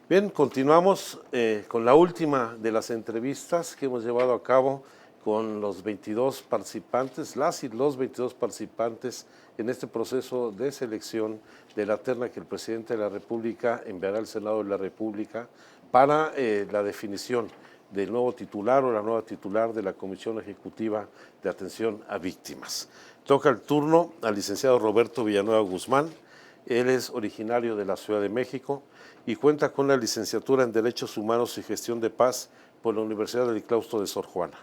Bien, continuamos con la última de las entrevistas que hemos llevado a cabo con los 22 participantes, las y los 22 participantes en este proceso de selección de la terna que el presidente de la República enviará al Senado de la República para la definición del nuevo titular o la nueva titular de la Comisión Ejecutiva de Atención a Víctimas. Toca el turno al licenciado Roberto Villanueva Guzmán. Él es originario de la Ciudad de México y cuenta con la licenciatura en Derechos Humanos y Gestión de Paz por la Universidad del Claustro de Sor Juana.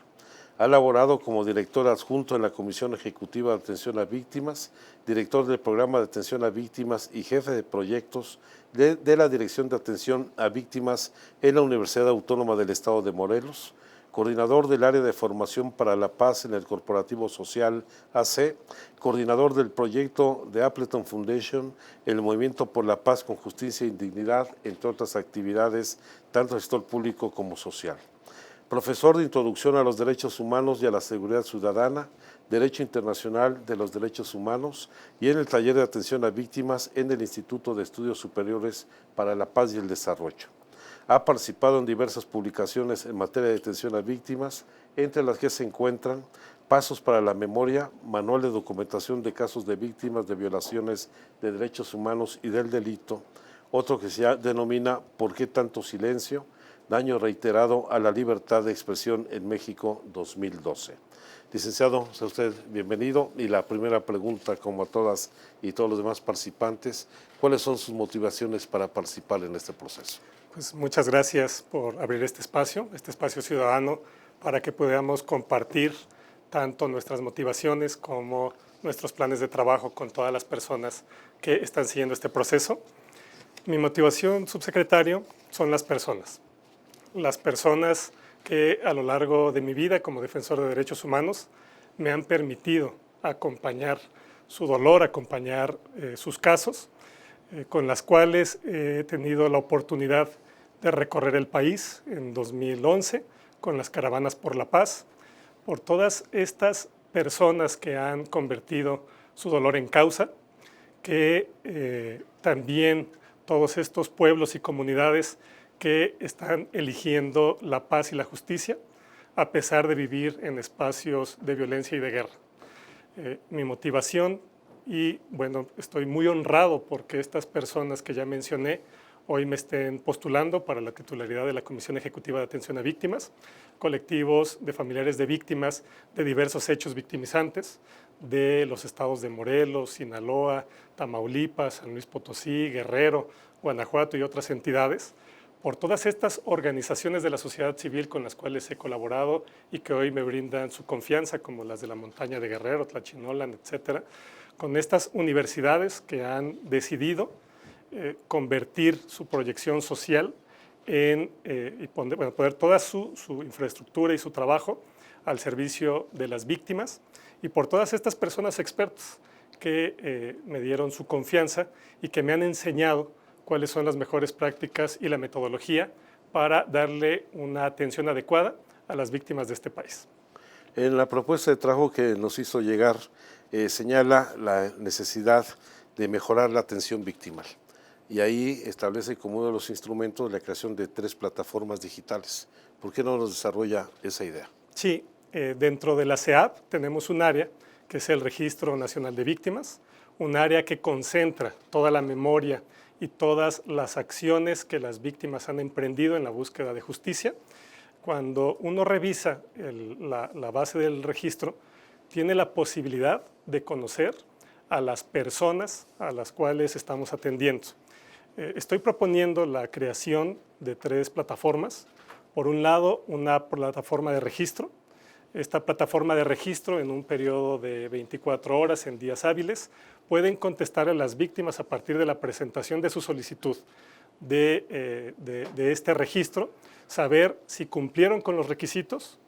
Ha laborado como director adjunto en la Comisión Ejecutiva de Atención a Víctimas, director del Programa de Atención a Víctimas y jefe de proyectos de la Dirección de Atención a Víctimas en la Universidad Autónoma del Estado de Morelos, coordinador del área de formación para la paz en el Corporativo Social AC, coordinador del proyecto de Appleton Foundation, el Movimiento por la Paz con Justicia e Dignidad, entre otras actividades, tanto sector público como social. Profesor de Introducción a los Derechos Humanos y a la Seguridad Ciudadana, Derecho Internacional de los Derechos Humanos y en el Taller de Atención a Víctimas en el Instituto de Estudios Superiores para la Paz y el Desarrollo. Ha participado en diversas publicaciones en materia de atención a víctimas, entre las que se encuentran Pasos para la Memoria, Manual de Documentación de Casos de Víctimas de Violaciones de Derechos Humanos y del Delito, otro que se denomina ¿Por qué tanto silencio? Daño reiterado a la libertad de expresión en México 2012. Licenciado, sea usted bienvenido. Y la primera pregunta, como a todas y todos los demás participantes, ¿cuáles son sus motivaciones para participar en este proceso? Pues muchas gracias por abrir este espacio ciudadano, para que podamos compartir tanto nuestras motivaciones como nuestros planes de trabajo con todas las personas que están siguiendo este proceso. Mi motivación, subsecretario, son las personas. Las personas que a lo largo de mi vida como defensor de derechos humanos me han permitido acompañar su dolor, acompañar sus casos, con las cuales he tenido la oportunidad de recorrer el país en 2011 con las Caravanas por la Paz, por todas estas personas que han convertido su dolor en causa, que también todos estos pueblos y comunidades que están eligiendo la paz y la justicia, a pesar de vivir en espacios de violencia y de guerra. Mi motivación, y bueno, estoy muy honrado porque estas personas que ya mencioné hoy me estén postulando para la titularidad de la Comisión Ejecutiva de Atención a Víctimas, colectivos de familiares de víctimas de diversos hechos victimizantes de los estados de Morelos, Sinaloa, Tamaulipas, San Luis Potosí, Guerrero, Guanajuato y otras entidades, por todas estas organizaciones de la sociedad civil con las cuales he colaborado y que hoy me brindan su confianza, como las de la Montaña de Guerrero, Tlachinolan, etcétera, con estas universidades que han decidido convertir su proyección social y poner toda su infraestructura y su trabajo al servicio de las víctimas, y por todas estas personas expertas que me dieron su confianza y que me han enseñado cuáles son las mejores prácticas y la metodología para darle una atención adecuada a las víctimas de este país. En la propuesta de trabajo que nos hizo llegar, señala la necesidad de mejorar la atención victimal. Y ahí establece como uno de los instrumentos la creación de 3 plataformas digitales. ¿Por qué no nos desarrolla esa idea? Sí, dentro de la CEAV tenemos un área que es el Registro Nacional de Víctimas, un área que concentra toda la memoria y todas las acciones que las víctimas han emprendido en la búsqueda de justicia. Cuando uno revisa la base del registro, tiene la posibilidad de conocer a las personas a las cuales estamos atendiendo. Estoy proponiendo la creación de 3 plataformas. Por un lado, una plataforma de registro. Esta plataforma de registro, en un periodo de 24 horas, en días hábiles, pueden contestar a las víctimas a partir de la presentación de su solicitud de este registro, saber si cumplieron con los requisitos,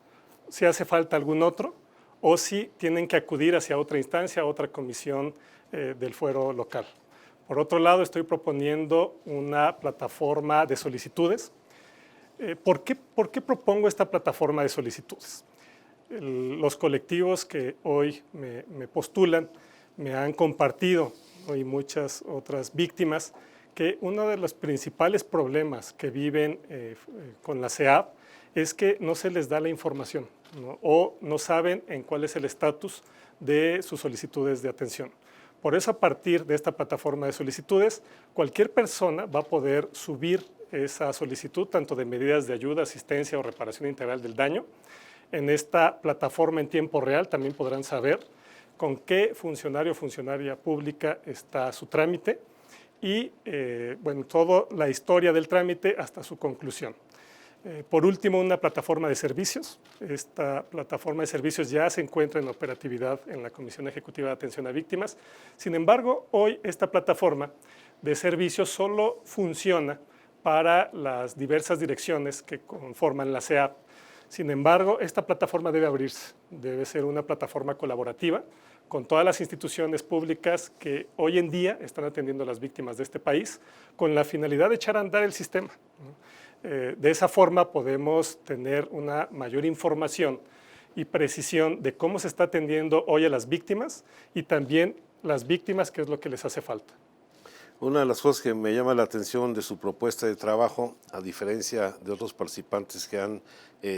si hace falta algún otro, o si tienen que acudir hacia otra instancia, a otra comisión del fuero local. Por otro lado, estoy proponiendo una plataforma de solicitudes. ¿Por qué propongo esta plataforma de solicitudes? Los colectivos que hoy me postulan me han compartido, y muchas otras víctimas, que uno de los principales problemas que viven con la SEAP es que no se les da la información, ¿no? O no saben en cuál es el estatus de sus solicitudes de atención. Por eso, a partir de esta plataforma de solicitudes, cualquier persona va a poder subir esa solicitud, tanto de medidas de ayuda, asistencia o reparación integral del daño. En esta plataforma en tiempo real también podrán saber con qué funcionario o funcionaria pública está su trámite y, bueno, toda la historia del trámite hasta su conclusión. Por último, una plataforma de servicios. Esta plataforma de servicios ya se encuentra en operatividad en la Comisión Ejecutiva de Atención a Víctimas. Sin embargo, hoy esta plataforma de servicios solo funciona para las diversas direcciones que conforman la SEAP. Sin embargo, esta plataforma debe abrirse, debe ser una plataforma colaborativa con todas las instituciones públicas que hoy en día están atendiendo a las víctimas de este país, con la finalidad de echar a andar el sistema, ¿no? De esa forma podemos tener una mayor información y precisión de cómo se está atendiendo hoy a las víctimas y también las víctimas, qué es lo que les hace falta. Una de las cosas que me llama la atención de su propuesta de trabajo, a diferencia de otros participantes que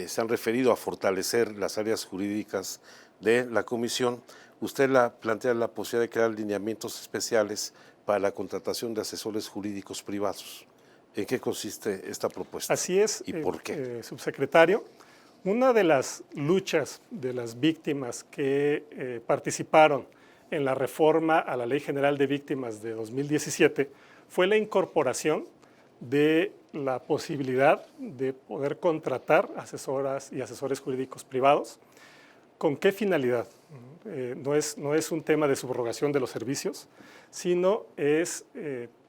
se han referido a fortalecer las áreas jurídicas de la comisión, usted plantea la posibilidad de crear lineamientos especiales para la contratación de asesores jurídicos privados. ¿En qué consiste esta propuesta? Así es, ¿Y por qué? Subsecretario. Una de las luchas de las víctimas que participaron en la reforma a la Ley General de Víctimas de 2017 fue la incorporación de la posibilidad de poder contratar asesoras y asesores jurídicos privados. ¿Con qué finalidad? No es un tema de subrogación de los servicios, sino es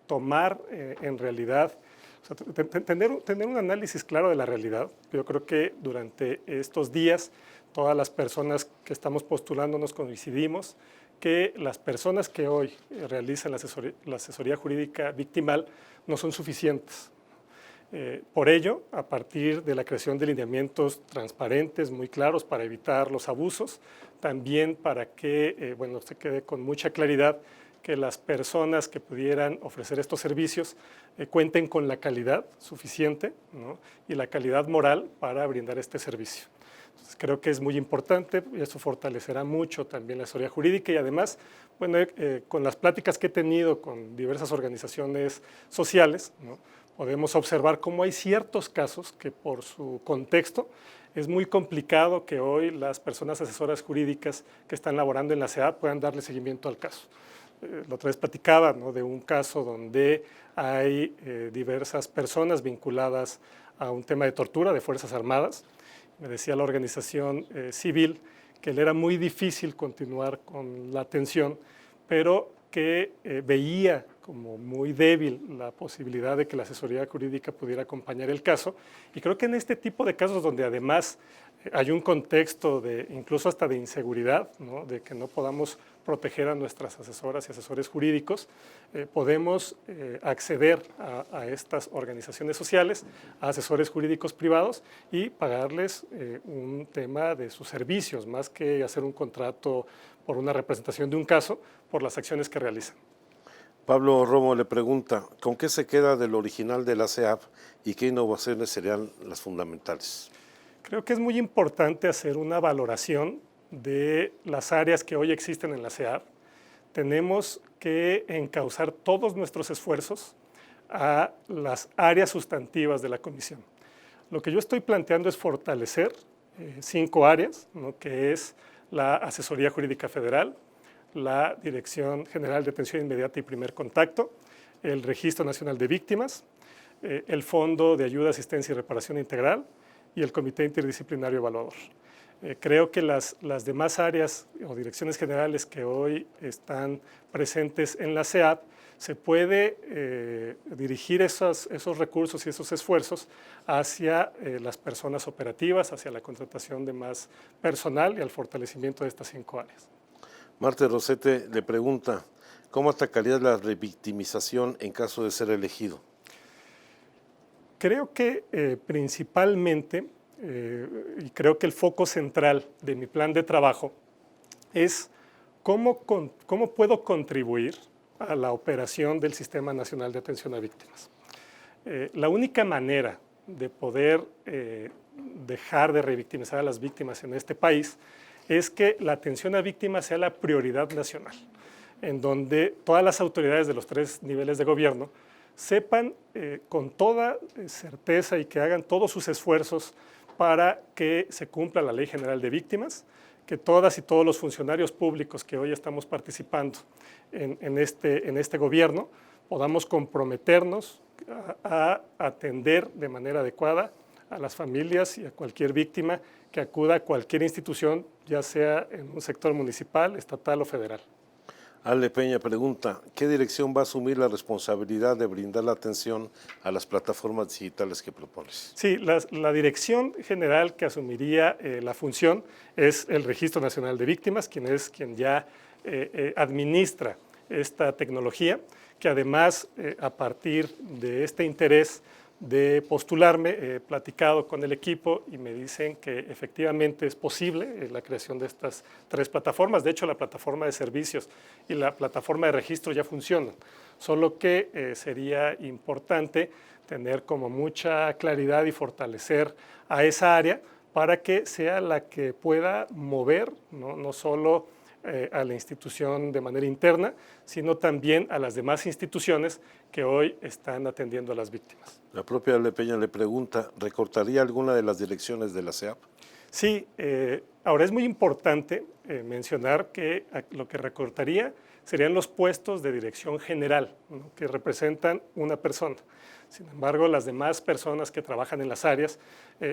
tomar en realidad, o sea, tener un análisis claro de la realidad. Yo creo que durante estos días todas las personas que estamos postulándonos coincidimos que las personas que hoy realizan la asesoría jurídica victimal no son suficientes. Por ello, a partir de la creación de lineamientos transparentes, muy claros para evitar los abusos, también para que bueno, se quede con mucha claridad que las personas que pudieran ofrecer estos servicios cuenten con la calidad suficiente, ¿no? Y la calidad moral para brindar este servicio. Entonces, creo que es muy importante y eso fortalecerá mucho también la asesoría jurídica y además, bueno, con las pláticas que he tenido con diversas organizaciones sociales, ¿no? Podemos observar cómo hay ciertos casos que por su contexto es muy complicado que hoy las personas asesoras jurídicas que están laborando en la SEAP puedan darle seguimiento al caso. La otra vez platicaba, ¿no?, de un caso donde hay diversas personas vinculadas a un tema de tortura de Fuerzas Armadas. Me decía la organización civil que le era muy difícil continuar con la atención, pero que veía como muy débil la posibilidad de que la asesoría jurídica pudiera acompañar el caso. Y creo que en este tipo de casos donde además hay un contexto de incluso hasta de inseguridad, ¿no?, de que no podamos proteger a nuestras asesoras y asesores jurídicos, podemos acceder a estas organizaciones sociales, a asesores jurídicos privados y pagarles un tema de sus servicios, más que hacer un contrato por una representación de un caso, por las acciones que realizan. Pablo Romo le pregunta, ¿con qué se queda del original de la SEAP y qué innovaciones serían las fundamentales? Creo que es muy importante hacer una valoración de las áreas que hoy existen en la SEAP. Tenemos que encauzar todos nuestros esfuerzos a las áreas sustantivas de la comisión. Lo que yo estoy planteando es fortalecer 5 áreas, ¿no?, que es la Asesoría Jurídica Federal, la Dirección General de Atención Inmediata y Primer Contacto, el Registro Nacional de Víctimas, el Fondo de Ayuda, Asistencia y Reparación Integral y el Comité Interdisciplinario Evaluador. Creo que las demás áreas o direcciones generales que hoy están presentes en la SEAP se puede dirigir esos recursos y esos esfuerzos hacia las personas operativas, hacia la contratación de más personal y al fortalecimiento de estas 5 áreas. Marte Rosete le pregunta, ¿cómo atacaría la revictimización en caso de ser elegido? Creo que principalmente, y creo que el foco central de mi plan de trabajo es cómo puedo contribuir a la operación del Sistema Nacional de Atención a Víctimas. La única manera de poder dejar de revictimizar a las víctimas en este país es que la atención a víctimas sea la prioridad nacional, en donde todas las autoridades de los 3 niveles de gobierno sepan con toda certeza y que hagan todos sus esfuerzos para que se cumpla la Ley General de Víctimas, que todas y todos los funcionarios públicos que hoy estamos participando en este gobierno podamos comprometernos a atender de manera adecuada a las familias y a cualquier víctima que acuda a cualquier institución, ya sea en un sector municipal, estatal o federal. Ale Peña pregunta, ¿qué dirección va a asumir la responsabilidad de brindar la atención a las plataformas digitales que propones? Sí, la dirección general que asumiría la función es el Registro Nacional de Víctimas, quien ya administra esta tecnología, que además, a partir de este interés de postularme, he platicado con el equipo y me dicen que efectivamente es posible la creación de estas 3 plataformas. De hecho, la plataforma de servicios y la plataforma de registro ya funcionan, solo que sería importante tener como mucha claridad y fortalecer a esa área para que sea la que pueda mover, no solo a la institución de manera interna, sino también a las demás instituciones que hoy están atendiendo a las víctimas. La propia Ale Peña le pregunta, ¿recortaría alguna de las direcciones de la SEAP? Sí, ahora es muy importante mencionar que lo que recortaría serían los puestos de dirección general, ¿no?, que representan una persona. Sin embargo, las demás personas que trabajan en las áreas,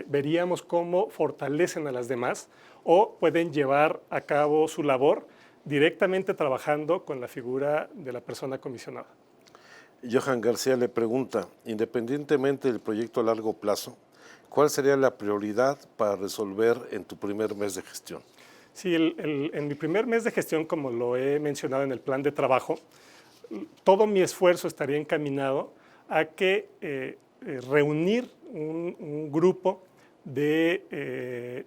veríamos cómo fortalecen a las demás o pueden llevar a cabo su labor directamente trabajando con la figura de la persona comisionada. Johan García le pregunta, independientemente del proyecto a largo plazo, ¿cuál sería la prioridad para resolver en tu primer mes de gestión? Sí, en mi primer mes de gestión, como lo he mencionado en el plan de trabajo, todo mi esfuerzo estaría encaminado a que reunir un grupo de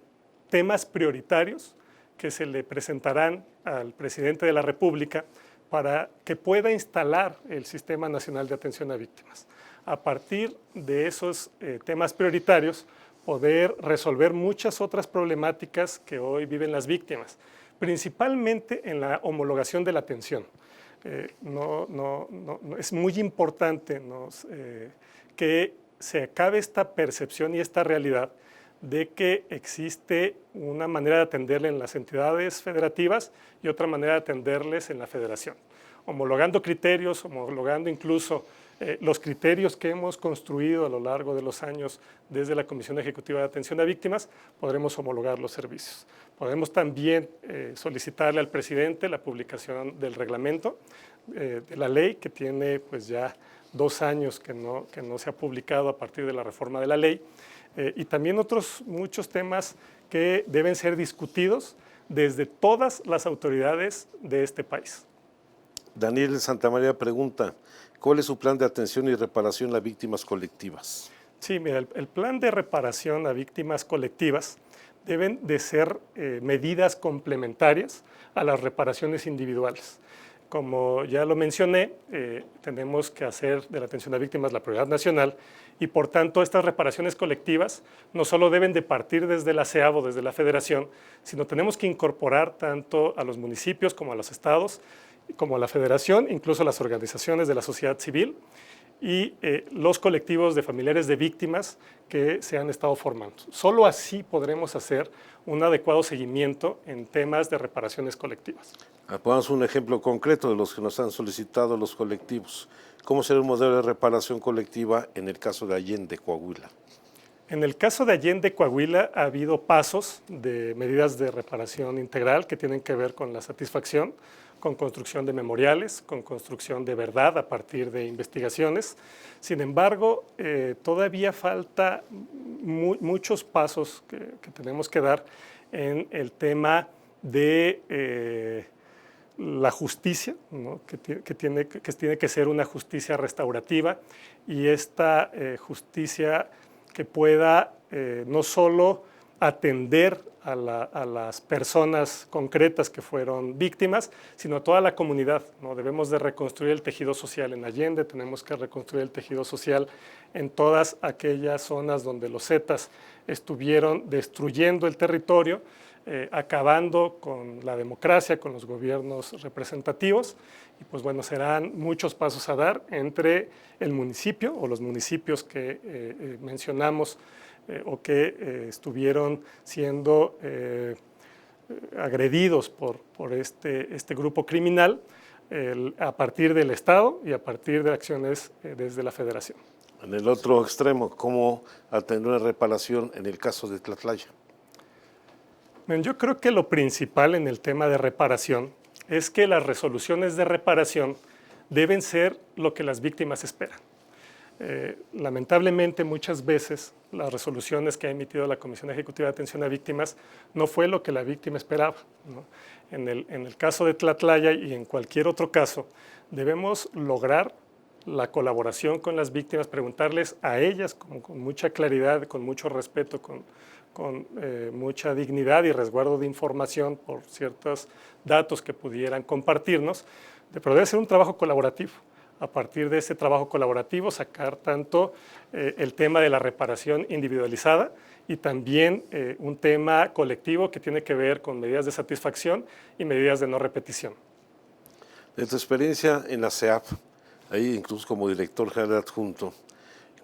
temas prioritarios que se le presentarán al presidente de la República para que pueda instalar el Sistema Nacional de Atención a Víctimas. A partir de esos temas prioritarios, poder resolver muchas otras problemáticas que hoy viven las víctimas, principalmente en la homologación de la atención. Es muy importante que se acabe esta percepción y esta realidad de que existe una manera de atenderle en las entidades federativas y otra manera de atenderles en la federación. Homologando criterios, homologando incluso los criterios que hemos construido a lo largo de los años desde la Comisión Ejecutiva de Atención a Víctimas, podremos homologar los servicios. Podemos también solicitarle al presidente la publicación del reglamento de la ley, que tiene pues ya 2 años que no se ha publicado a partir de la reforma de la ley, y también otros muchos temas que deben ser discutidos desde todas las autoridades de este país. Daniel Santamaría pregunta, ¿cuál es su plan de atención y reparación a víctimas colectivas? Sí, mira, el plan de reparación a víctimas colectivas deben de ser medidas complementarias a las reparaciones individuales. Como ya lo mencioné, tenemos que hacer de la atención a víctimas la prioridad nacional y por tanto estas reparaciones colectivas no solo deben de partir desde la SEAB o desde la Federación, sino tenemos que incorporar tanto a los municipios como a los estados, como a la Federación, incluso a las organizaciones de la sociedad civil y los colectivos de familiares de víctimas que se han estado formando. Solo así podremos hacer un adecuado seguimiento en temas de reparaciones colectivas. Pongamos un ejemplo concreto de los que nos han solicitado los colectivos. ¿Cómo será un modelo de reparación colectiva en el caso de Allende, Coahuila? En el caso de Allende, Coahuila, ha habido pasos de medidas de reparación integral que tienen que ver con la satisfacción, con construcción de memoriales, con construcción de verdad a partir de investigaciones. Sin embargo, todavía falta muchos pasos que tenemos que dar en el tema de la justicia, ¿no?, que tiene que ser una justicia restaurativa y esta justicia que pueda no solo atender a las personas concretas que fueron víctimas, sino a toda la comunidad, ¿no? Debemos de reconstruir el tejido social en Allende, tenemos que reconstruir el tejido social en todas aquellas zonas donde los zetas estuvieron destruyendo el territorio, acabando con la democracia, con los gobiernos representativos, y pues bueno, serán muchos pasos a dar entre el municipio o los municipios que mencionamos o que estuvieron siendo agredidos por este grupo criminal a partir del Estado y a partir de acciones desde la Federación. En el otro extremo, ¿cómo atender una reparación en el caso de Tlatlaya? Yo creo que lo principal en el tema de reparación es que las resoluciones de reparación deben ser lo que las víctimas esperan. Lamentablemente, muchas veces las resoluciones que ha emitido la Comisión Ejecutiva de Atención a Víctimas no fue lo que la víctima esperaba, ¿no? En el caso de Tlatlaya y en cualquier otro caso, debemos lograr la colaboración con las víctimas, preguntarles a ellas con mucha claridad, con mucho respeto, con mucha dignidad y resguardo de información por ciertos datos que pudieran compartirnos, pero debe ser un trabajo colaborativo. A partir de ese trabajo colaborativo, sacar tanto el tema de la reparación individualizada y también un tema colectivo que tiene que ver con medidas de satisfacción y medidas de no repetición. De tu experiencia en la CEAP, ahí incluso como director general adjunto,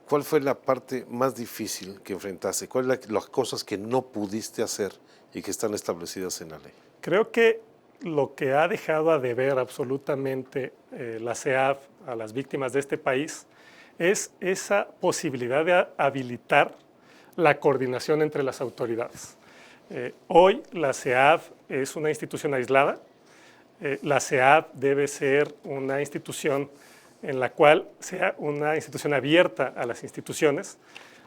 ¿cuál fue la parte más difícil que enfrentaste? ¿Cuáles son las cosas que no pudiste hacer y que están establecidas en la ley? Creo que lo que ha dejado a deber absolutamente la CEAP a las víctimas de este país es esa posibilidad de habilitar la coordinación entre las autoridades. Hoy la CEAP es una institución aislada. La CEAP debe ser una institución en la cual sea una institución abierta a las instituciones,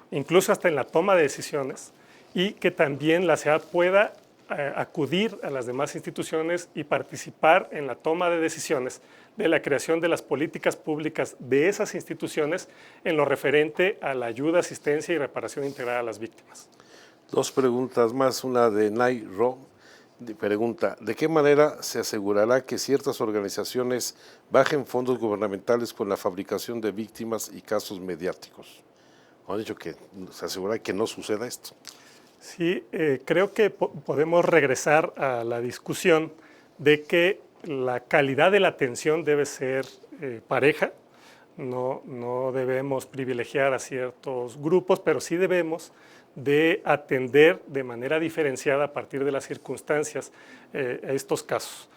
incluso hasta en la toma de decisiones, y que también la CEAP pueda acudir a las demás instituciones y participar en la toma de decisiones de la creación de las políticas públicas de esas instituciones en lo referente a la ayuda, asistencia y reparación integral a las víctimas. Dos preguntas más, una de Nay Ro. Pregunta, ¿de qué manera se asegurará que ciertas organizaciones bajen fondos gubernamentales con la fabricación de víctimas y casos mediáticos? Han dicho que se asegurará que no suceda esto. Sí, creo que podemos regresar a la discusión de que la calidad de la atención debe ser pareja. No debemos privilegiar a ciertos grupos, pero sí debemos de atender de manera diferenciada a partir de las circunstancias estos casos.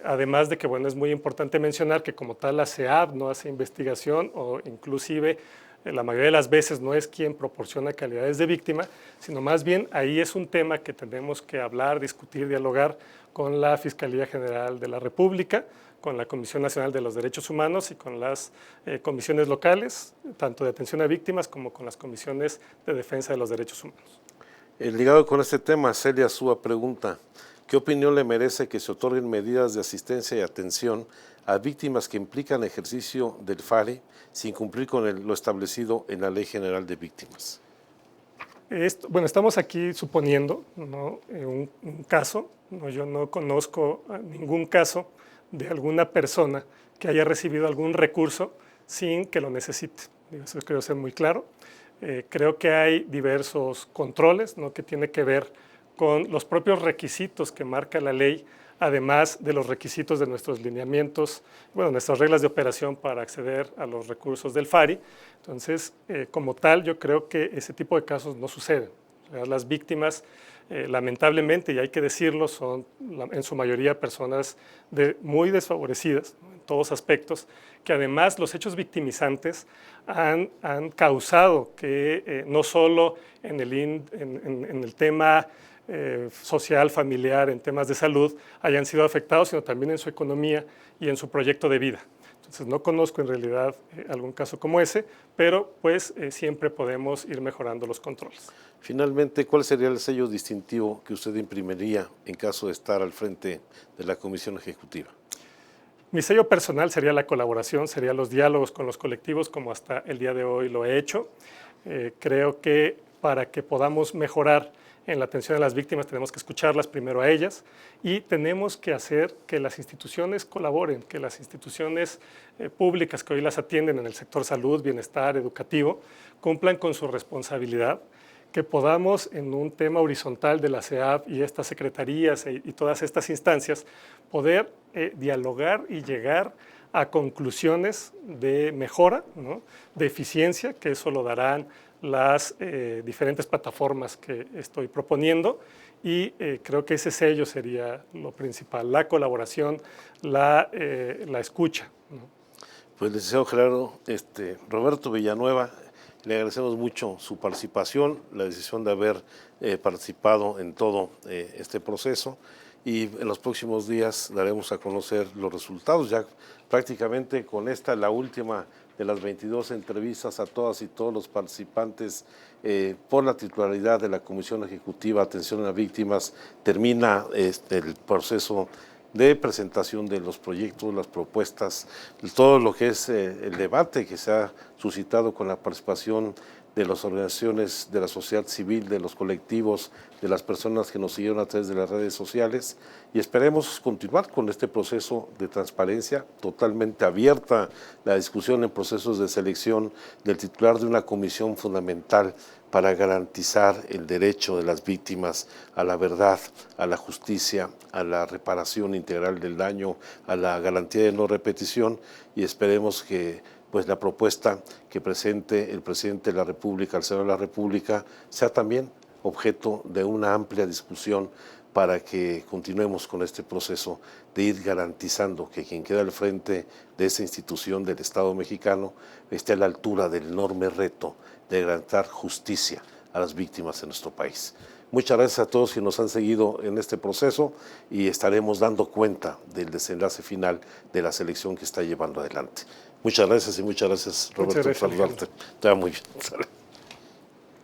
Además de que, bueno, es muy importante mencionar que como tal la CEAP no hace investigación o inclusive la mayoría de las veces no es quien proporciona calidades de víctima, sino más bien ahí es un tema que tenemos que hablar, discutir, dialogar con la Fiscalía General de la República, con la Comisión Nacional de los Derechos Humanos y con las comisiones locales, tanto de atención a víctimas como con las comisiones de defensa de los derechos humanos. Ligado con este tema, Celia Súa pregunta, ¿qué opinión le merece que se otorguen medidas de asistencia y atención a víctimas que implican ejercicio del FARE sin cumplir con lo establecido en la Ley General de Víctimas? Bueno, estamos aquí suponiendo, ¿no?, un caso. Yo no conozco ningún caso de alguna persona que haya recibido algún recurso sin que lo necesite. Eso quiero ser muy claro. Creo que hay diversos controles, ¿no?, que tiene que ver con los propios requisitos que marca la ley, además de los requisitos de nuestros lineamientos, bueno, nuestras reglas de operación para acceder a los recursos del FARI. Entonces, como tal, yo creo que ese tipo de casos no suceden. Las víctimas, lamentablemente, y hay que decirlo, son en su mayoría personas muy desfavorecidas, ¿no?, en todos aspectos, que además los hechos victimizantes han causado que no solo en el tema social, familiar, en temas de salud, hayan sido afectados, sino también en su economía y en su proyecto de vida. Entonces, no conozco en realidad algún caso como ese, pero pues siempre podemos ir mejorando los controles. Finalmente, ¿cuál sería el sello distintivo que usted imprimiría en caso de estar al frente de la Comisión Ejecutiva? Mi sello personal sería la colaboración, serían los diálogos con los colectivos, como hasta el día de hoy lo he hecho. Creo que para que podamos mejorar en la atención a las víctimas tenemos que escucharlas primero a ellas y tenemos que hacer que las instituciones colaboren, que las instituciones públicas que hoy las atienden en el sector salud, bienestar, educativo, cumplan con su responsabilidad, que podamos en un tema horizontal de la CEAP y estas secretarías y todas estas instancias poder dialogar y llegar a conclusiones de mejora, ¿no?, de eficiencia, que eso lo darán las diferentes plataformas que estoy proponiendo y creo que ese sello sería lo principal, la colaboración, la escucha, ¿no? Pues, licenciado Gerardo, Roberto Villanueva, le agradecemos mucho su participación, la decisión de haber participado en todo este proceso y en los próximos días daremos a conocer los resultados. Ya prácticamente con esta, la última de las 22 entrevistas a todas y todos los participantes por la titularidad de la Comisión Ejecutiva Atención a las Víctimas, termina el proceso de presentación de los proyectos, las propuestas, todo lo que es el debate que se ha suscitado con la participación de las organizaciones de la sociedad civil, de los colectivos, de las personas que nos siguieron a través de las redes sociales y esperemos continuar con este proceso de transparencia, totalmente abierta la discusión en procesos de selección del titular de una comisión fundamental para garantizar el derecho de las víctimas a la verdad, a la justicia, a la reparación integral del daño, a la garantía de no repetición y esperemos que pues la propuesta que presente el presidente de la República, el Senado de la República, sea también objeto de una amplia discusión para que continuemos con este proceso de ir garantizando que quien queda al frente de esa institución del Estado mexicano esté a la altura del enorme reto de garantizar justicia a las víctimas en nuestro país. Muchas gracias a todos que nos han seguido en este proceso y estaremos dando cuenta del desenlace final de la selección que está llevando adelante. Muchas gracias y muchas gracias, Roberto, por saludarte. Te va muy bien.